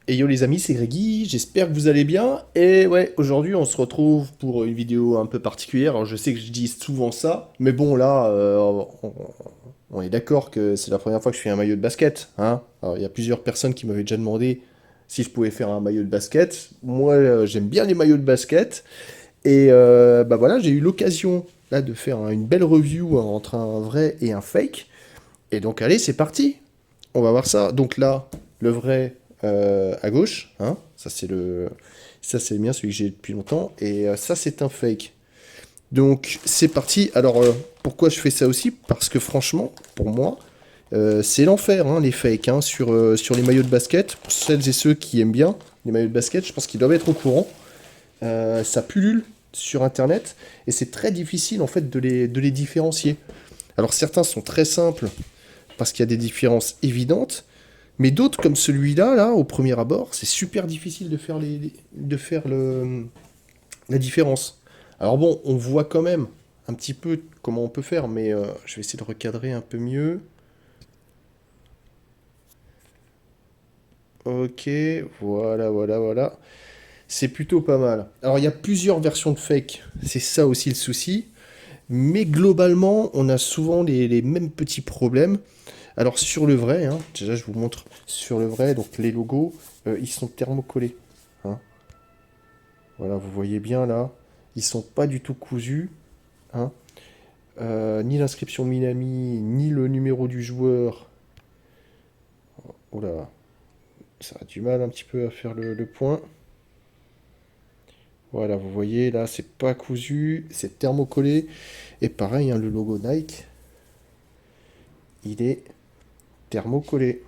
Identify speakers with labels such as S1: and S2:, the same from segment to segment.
S1: Et yo les amis, c'est Grégy, j'espère que vous allez bien. Et ouais, aujourd'hui on se retrouve pour une vidéo un peu particulière. Alors je sais que je dis souvent ça, mais bon là, on est d'accord que c'est la première fois que je fais un maillot de basket, hein. Alors il y a plusieurs personnes qui m'avaient déjà demandé si je pouvais faire un maillot de basket. Moi j'aime bien les maillots de basket. Et bah voilà, j'ai eu l'occasion là de faire une belle review entre un vrai et un fake. Et donc allez, c'est parti. On va voir ça. Donc là, le vrai à gauche, hein, ça c'est le mien, celui que j'ai depuis longtemps, et ça c'est un fake. Donc c'est parti. Alors pourquoi je fais ça aussi? Parce que franchement, pour moi, c'est l'enfer, hein, les fakes, hein, sur les maillots de basket. Pour celles et ceux qui aiment bien les maillots de basket, je pense qu'ils doivent être au courant. Ça pullule sur Internet et c'est très difficile en fait de les différencier. Alors certains sont très simples parce qu'il y a des différences évidentes, mais d'autres, comme celui-là, là, au premier abord, c'est super difficile de faire la différence. Alors bon, on voit quand même un petit peu comment on peut faire, mais je vais essayer de recadrer un peu mieux. Ok, voilà, voilà, voilà. C'est plutôt pas mal. Alors il y a plusieurs versions de fake, c'est ça aussi le souci. Mais globalement, on a souvent les mêmes petits problèmes. Alors sur le vrai, hein, déjà je vous montre sur le vrai, donc les logos, ils sont thermocollés, hein. Voilà, vous voyez bien là, ils sont pas du tout cousus, hein. Ni l'inscription Minami, ni le numéro du joueur. Oh là, ça a du mal un petit peu à faire le point. Voilà, vous voyez là, c'est pas cousu, c'est thermocollé. Et pareil, hein, le logo Nike, il est thermocollé.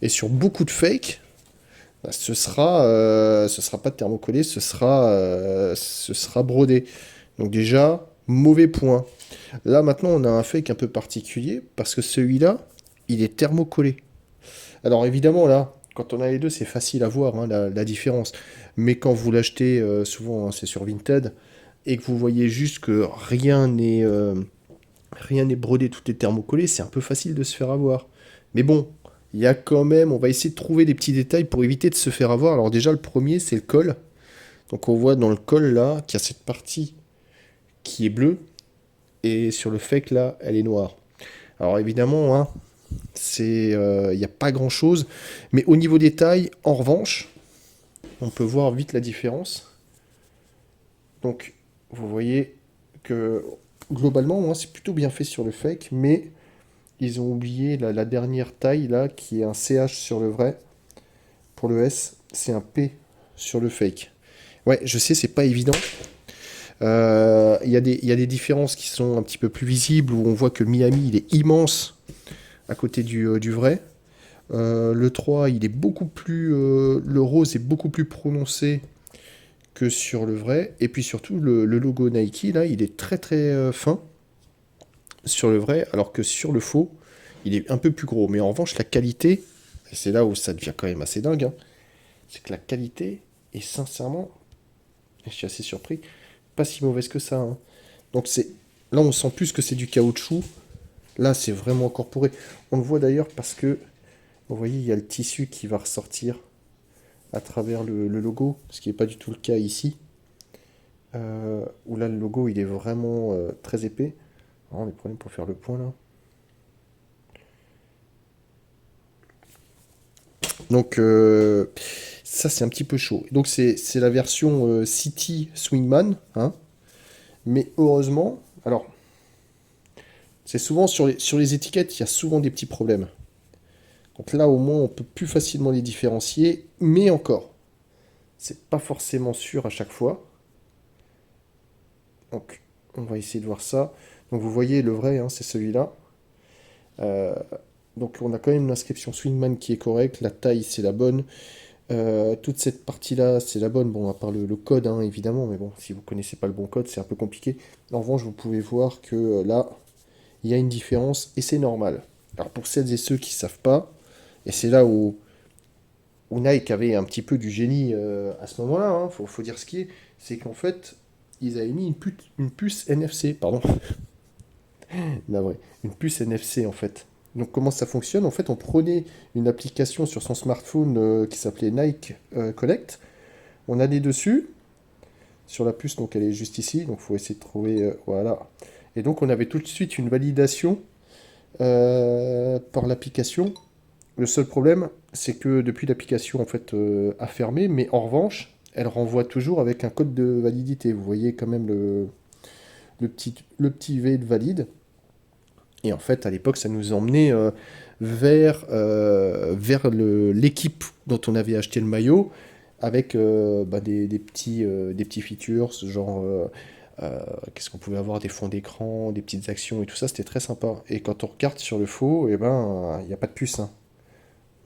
S1: Et sur beaucoup de fakes, bah, ce sera pas thermocollé, ce sera brodé. Donc déjà, mauvais point. Là maintenant, on a un fake un peu particulier parce que celui-là, il est thermocollé. Alors évidemment là, quand on a les deux, c'est facile à voir, hein, la différence. Mais quand vous l'achetez, souvent hein, c'est sur Vinted, et que vous voyez juste que rien n'est brodé, tout est thermocollé, c'est un peu facile de se faire avoir. Mais bon, il y a quand même, on va essayer de trouver des petits détails pour éviter de se faire avoir. Alors déjà, le premier, c'est le col. Donc on voit dans le col là qu'il y a cette partie qui est bleue, et sur le fake là, elle est noire. Alors évidemment, hein, il n'y a pas grand chose, mais au niveau des tailles, en revanche, on peut voir vite la différence. Donc vous voyez que globalement, moi, c'est plutôt bien fait sur le fake, mais ils ont oublié la dernière taille là, qui est un CH sur le vrai. Pour le S, c'est un P sur le fake. Ouais, je sais, c'est pas évident. Il y a des différences qui sont un petit peu plus visibles, où on voit que Miami, il est immense à côté du vrai. Le 3, il est beaucoup plus. Le rose est beaucoup plus prononcé que sur le vrai. Et puis surtout, le logo Nike, là, il est très très fin sur le vrai, alors que sur le faux, il est un peu plus gros. Mais en revanche, la qualité, et c'est là où ça devient quand même assez dingue, hein, c'est que la qualité est sincèrement, et je suis assez surpris, pas si mauvaise que ça, hein. Donc c'est. Là, on sent plus que c'est du caoutchouc. Là, c'est vraiment incorporé. On le voit d'ailleurs parce que, vous voyez, il y a le tissu qui va ressortir à travers le logo, ce qui n'est pas du tout le cas ici, où là le logo il est vraiment très épais. Alors, les problèmes pour faire le point là. Donc ça c'est un petit peu chaud. Donc c'est la version City Swingman, hein. Mais heureusement, alors c'est souvent sur les étiquettes, il y a souvent des petits problèmes. Donc là au moins on peut plus facilement les différencier, mais encore, c'est pas forcément sûr à chaque fois. Donc on va essayer de voir ça. Donc vous voyez le vrai, hein, c'est celui-là. Euh, donc on a quand même l'inscription Swingman qui est correcte, la taille c'est la bonne. Toute cette partie-là, c'est la bonne, bon, à part le code, hein, évidemment, mais bon, si vous connaissez pas le bon code, c'est un peu compliqué. En revanche, vous pouvez voir que là, il y a une différence, et c'est normal. Alors pour celles et ceux qui savent pas, et c'est là où Nike avait un petit peu du génie à ce moment-là, hein, faut dire ce qui est, c'est qu'en fait, ils avaient mis une puce NFC, pardon, navré, une puce NFC en fait. Donc comment ça fonctionne? En fait, on prenait une application sur son smartphone qui s'appelait Nike Connect. On allait dessus, sur la puce, donc elle est juste ici. Donc il faut essayer de trouver... voilà. Et donc on avait tout de suite une validation par l'application. Le seul problème, c'est que depuis l'application en fait a fermé, mais en revanche, elle renvoie toujours avec un code de validité. Vous voyez quand même le petit V de valide. Et en fait, à l'époque, ça nous emmenait vers l'équipe dont on avait acheté le maillot, avec des petits features, genre qu'est-ce qu'on pouvait avoir, des fonds d'écran, des petites actions et tout ça, c'était très sympa. Et quand on regarde sur le faux, eh ben, il n'y a pas de puce, hein.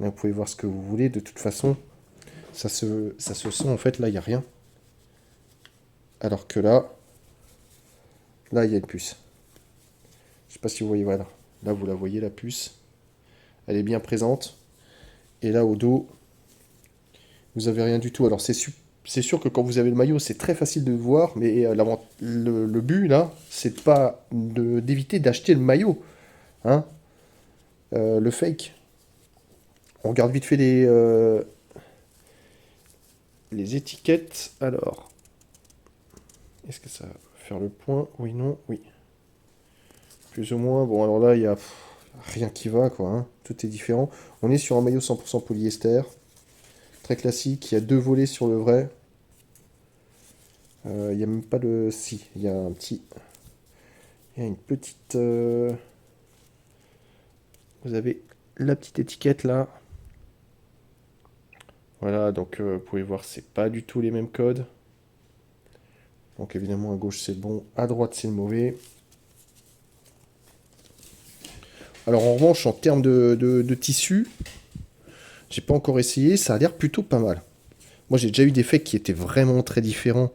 S1: Là, vous pouvez voir ce que vous voulez, de toute façon, ça se sent, en fait, là, il n'y a rien. Alors que là, il y a une puce. Je sais pas si vous voyez, voilà. Là, vous la voyez, la puce. Elle est bien présente. Et là, au dos, vous avez rien du tout. Alors, c'est sûr que quand vous avez le maillot, c'est très facile de voir, mais le but, là, c'est pas d'éviter d'acheter le maillot, hein, le fake. On regarde vite fait les étiquettes. Alors, est-ce que ça va faire le point? Oui, non, oui. Plus ou moins. Bon, alors là, il y a rien qui va, quoi, hein. Tout est différent. On est sur un maillot 100% polyester. Très classique. Il y a deux volets sur le vrai. Il n'y a même pas de... Si, il y a un petit... Il y a une petite... Vous avez la petite étiquette là. Voilà, donc vous pouvez voir, c'est pas du tout les mêmes codes. Donc évidemment, à gauche c'est le bon, à droite c'est le mauvais. Alors en revanche, en termes de tissu, j'ai pas encore essayé, ça a l'air plutôt pas mal. Moi j'ai déjà eu des fakes qui étaient vraiment très différents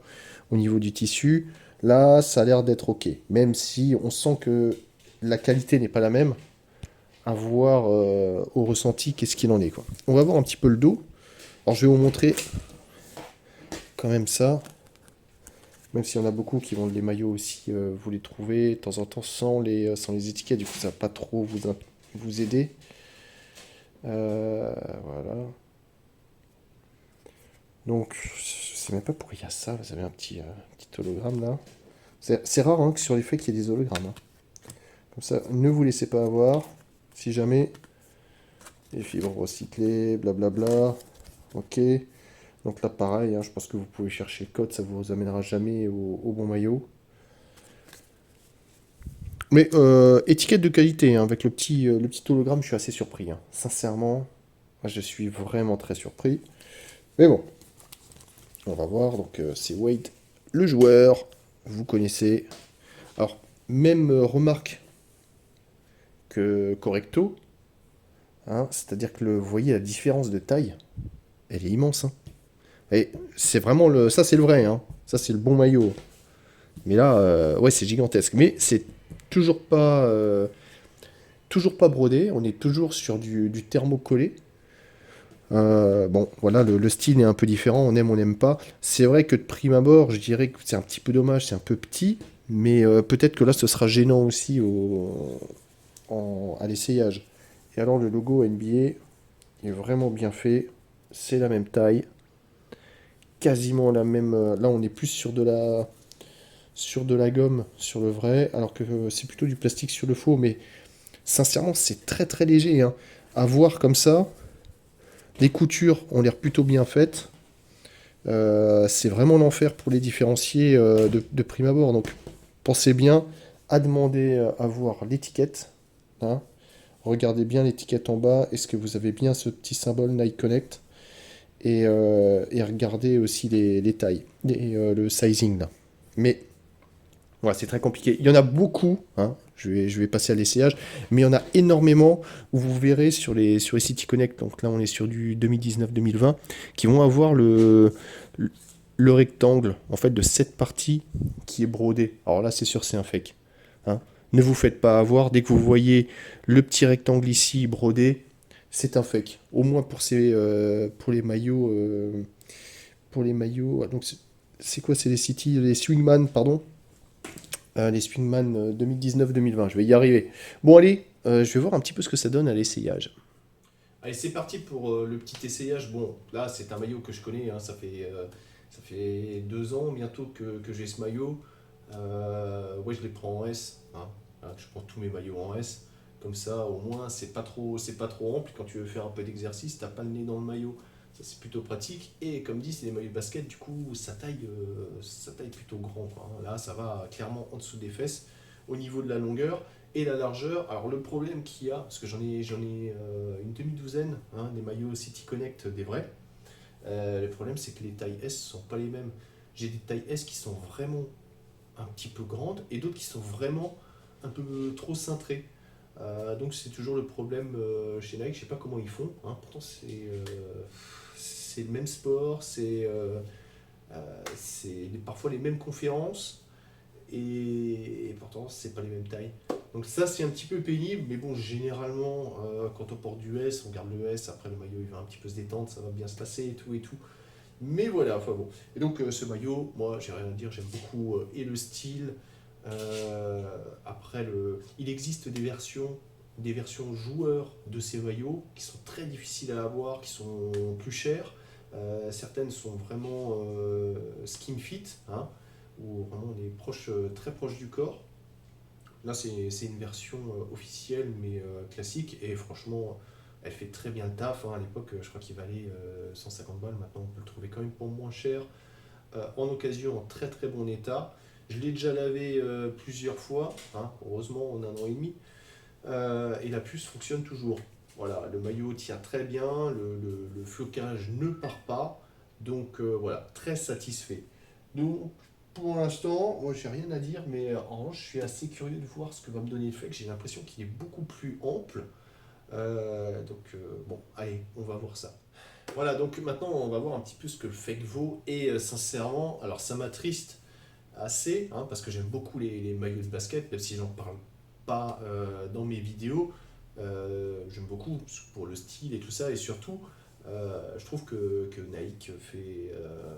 S1: au niveau du tissu. Là, ça a l'air d'être ok. Même si on sent que la qualité n'est pas la même, à voir au ressenti qu'est-ce qu'il en est, quoi. On va voir un petit peu le dos. Alors je vais vous montrer quand même ça. Même s'il y en a beaucoup qui vendent les maillots aussi, vous les trouvez de temps en temps sans les étiquettes, du coup ça va pas trop vous aider. Voilà. Donc je sais même pas pourquoi il y a ça, vous avez un petit hologramme là. C'est rare hein, que sur les faits qu'il y ait des hologrammes, hein. Comme ça, ne vous laissez pas avoir. Si jamais, les fibres recyclées, blablabla. Ok. Donc là pareil, hein, je pense que vous pouvez chercher le code, ça vous amènera jamais au bon maillot. Mais étiquette de qualité, hein, avec le petit hologramme, je suis assez surpris, hein. Sincèrement, je suis vraiment très surpris. Mais bon, on va voir. Donc c'est Wade, le joueur, vous connaissez. Alors, même remarque que Correcto, hein, c'est-à-dire que vous voyez la différence de taille, elle est immense, hein. Et c'est vraiment ça c'est le vrai, hein. Ça c'est le bon maillot. Mais là, ouais, c'est gigantesque. Mais c'est toujours pas, euh, toujours pas brodé. On est toujours sur du thermocollé. Bon, voilà, le style est un peu différent. On aime, on n'aime pas. C'est vrai que de prime abord, je dirais que c'est un petit peu dommage. C'est un peu petit. Mais peut-être que là, ce sera gênant aussi à l'essayage. Et alors, le logo NBA est vraiment bien fait. C'est la même taille. Quasiment la même. Là, on est plus sur de la gomme sur le vrai, alors que c'est plutôt du plastique sur le faux. Mais sincèrement, c'est très très léger, hein. À voir comme ça, les coutures ont l'air plutôt bien faites. C'est vraiment l'enfer pour les différencier de prime abord. Donc pensez bien à demander à voir l'étiquette, hein. Regardez bien l'étiquette en bas. Est-ce que vous avez bien ce petit symbole Nike Connect? Et regardez aussi les tailles, le sizing là. Mais voilà, c'est très compliqué. Il y en a beaucoup, hein. Je vais passer à l'essayage, mais il y en a énormément où vous verrez sur les City Connect, donc là on est sur du 2019-2020, qui vont avoir le rectangle en fait de cette partie qui est brodé. Alors là c'est sûr c'est un fake, hein. Ne vous faites pas avoir, dès que vous voyez le petit rectangle ici brodé, c'est un fake. Au moins pour les maillots. Donc c'est quoi? C'est les City, les Swingman, pardon. Les Swingman 2019-2020, je vais y arriver. Bon allez, je vais voir un petit peu ce que ça donne à l'essayage. Allez, c'est parti pour le petit essayage. Bon, là, c'est un maillot que je connais, hein, ça fait 2 ans bientôt que j'ai ce maillot. Ouais, je les prends en S, hein. Voilà, je prends tous mes maillots en S. Comme ça, au moins, c'est pas trop ample. Quand tu veux faire un peu d'exercice, t'as pas le nez dans le maillot. Ça, c'est plutôt pratique. Et comme dit, c'est des maillots de basket, du coup, ça taille plutôt grand, quoi, hein. Là, ça va clairement en dessous des fesses, au niveau de la longueur et la largeur. Alors, le problème qu'il y a, parce que j'en ai une demi-douzaine, hein, des maillots City Connect, des vrais. Le problème, c'est que les tailles S sont pas les mêmes. J'ai des tailles S qui sont vraiment un petit peu grandes et d'autres qui sont vraiment un peu trop cintrées. Donc c'est toujours le problème chez Nike, je sais pas comment ils font, hein. Pourtant c'est le même sport, c'est parfois les mêmes conférences et pourtant c'est pas les mêmes tailles. Donc ça c'est un petit peu pénible, mais bon généralement quand on porte du S, on garde le S, après le maillot il va un petit peu se détendre, ça va bien se passer et tout et tout. Mais voilà, enfin bon. Et donc ce maillot, moi j'ai rien à dire, j'aime beaucoup et le style. Après, il existe des versions joueurs de ces maillots qui sont très difficiles à avoir, qui sont plus chères. Certaines sont vraiment skin fit, hein, ou vraiment très proches du corps. Là, c'est une version officielle, mais classique, et franchement, elle fait très bien le taf, hein. À l'époque, je crois qu'il valait 150 balles, maintenant on peut le trouver quand même pour moins cher, en occasion en très très bon état. Je l'ai déjà lavé plusieurs fois, hein, heureusement en 1 an et demi, et la puce fonctionne toujours. Voilà, le maillot tient très bien, le flocage ne part pas, donc voilà, très satisfait. Donc pour l'instant, moi j'ai rien à dire, mais en revanche je suis assez curieux de voir ce que va me donner le fake. J'ai l'impression qu'il est beaucoup plus ample. Bon, allez, on va voir ça. Voilà, donc maintenant on va voir un petit peu ce que le fake vaut. Et sincèrement, alors ça m'attriste assez, hein, parce que j'aime beaucoup les maillots de basket, même si j'en parle pas dans mes vidéos. J'aime beaucoup pour le style et tout ça, et surtout, je trouve que Nike fait.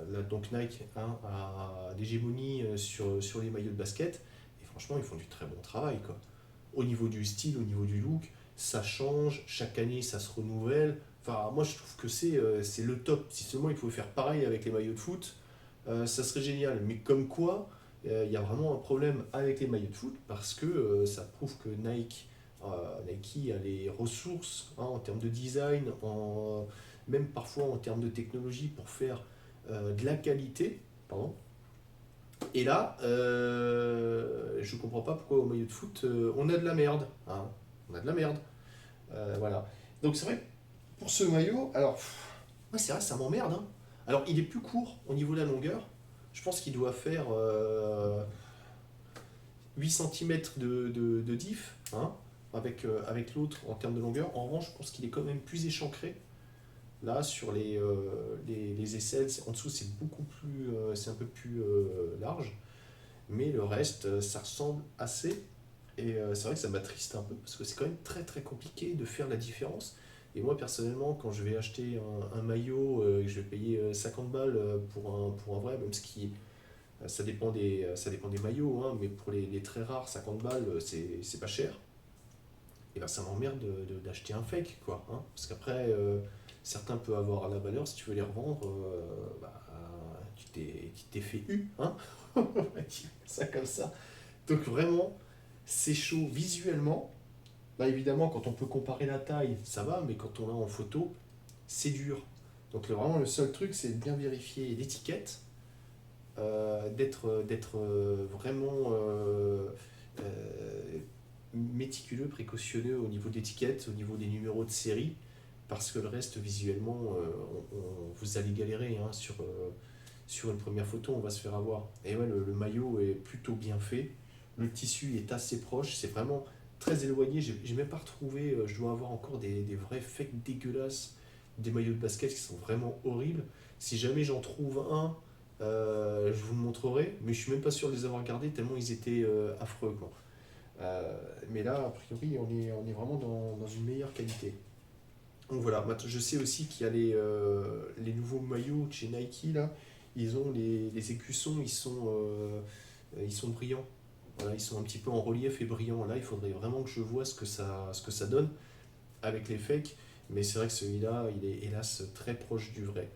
S1: Là, donc Nike, hein, a l'hégémonie sur les maillots de basket, et franchement, ils font du très bon travail, quoi. Au niveau du style, au niveau du look, ça change, chaque année ça se renouvelle. Enfin, moi je trouve que c'est le top. Si seulement il pouvait faire pareil avec les maillots de foot, ça serait génial. Mais comme quoi, il y a vraiment un problème avec les maillots de foot parce que ça prouve que Nike a les ressources, hein, en termes de design, même parfois en termes de technologie pour faire de la qualité. Pardon. Et là, je comprends pas pourquoi au maillot de foot, on a de la merde, hein. On a de la merde. Voilà. Donc c'est vrai, pour ce maillot, alors, ouais, c'est vrai, ça m'emmerde, hein. Alors, il est plus court au niveau de la longueur. Je pense qu'il doit faire 8 cm de diff, hein, avec l'autre en termes de longueur. En revanche, je pense qu'il est quand même plus échancré. Là, sur les aisselles, en dessous, c'est un peu plus large. Mais le reste, ça ressemble assez. Et c'est vrai que ça m'attriste un peu parce que c'est quand même très très compliqué de faire la différence. Et moi personnellement, quand je vais acheter un maillot et que je vais payer 50 balles pour un vrai, même ce qui, ça dépend des maillots, hein, mais pour les très rares, 50 balles, c'est pas cher. Et ben ça m'emmerde d'acheter un fake, quoi, hein. Parce qu'après, certains peuvent avoir la valeur, si tu veux les revendre, bah, tu t'es fait eu, hein. On va dire ça comme ça. Donc vraiment, c'est chaud visuellement. Bah évidemment, quand on peut comparer la taille, ça va, mais quand on l'a en photo, c'est dur. Donc vraiment, le seul truc, c'est de bien vérifier l'étiquette, d'être vraiment méticuleux, précautionneux au niveau de l'étiquette, au niveau des numéros de série, parce que le reste, visuellement, vous allez galérer, hein, sur une première photo, on va se faire avoir. Et ouais, le maillot est plutôt bien fait. Le tissu est assez proche. C'est vraiment très éloigné. J'ai même pas retrouvé. Je dois avoir encore des vrais fakes dégueulasses. Des maillots de basket qui sont vraiment horribles. Si jamais j'en trouve un, je vous le montrerai. Mais je suis même pas sûr de les avoir gardés tellement ils étaient affreux, quoi. Mais là, a priori, on est vraiment dans une meilleure qualité. Donc voilà, je sais aussi qu'il y a les nouveaux maillots de chez Nike là. Ils ont les écussons, ils sont brillants. Voilà, ils sont un petit peu en relief et brillants. Là, il faudrait vraiment que je vois ce que ça donne avec les fakes. Mais c'est vrai que celui-là, il est hélas très proche du vrai.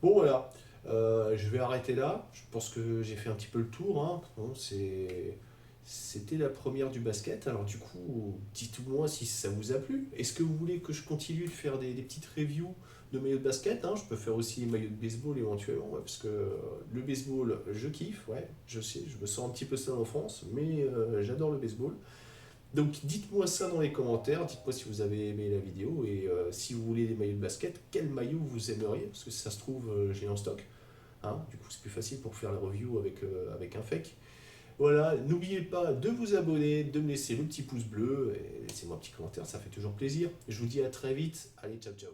S1: Bon, voilà. Je vais arrêter là. Je pense que j'ai fait un petit peu le tour, hein. Bon, c'était la première du basket. Alors du coup, dites-moi si ça vous a plu. Est-ce que vous voulez que je continue de faire des petites reviews de maillots de basket, hein? Je peux faire aussi maillots de baseball éventuellement, ouais, parce que le baseball, je kiffe, ouais, je sais, je me sens un petit peu seul en France, mais j'adore le baseball. Donc dites-moi ça dans les commentaires, dites-moi si vous avez aimé la vidéo et si vous voulez des maillots de basket, quel maillot vous aimeriez, parce que si ça se trouve, j'ai en stock. Hein, du coup, c'est plus facile pour faire la review avec un fake. Voilà, n'oubliez pas de vous abonner, de me laisser le petit pouce bleu et laissez-moi un petit commentaire, ça fait toujours plaisir. Je vous dis à très vite. Allez, ciao ciao.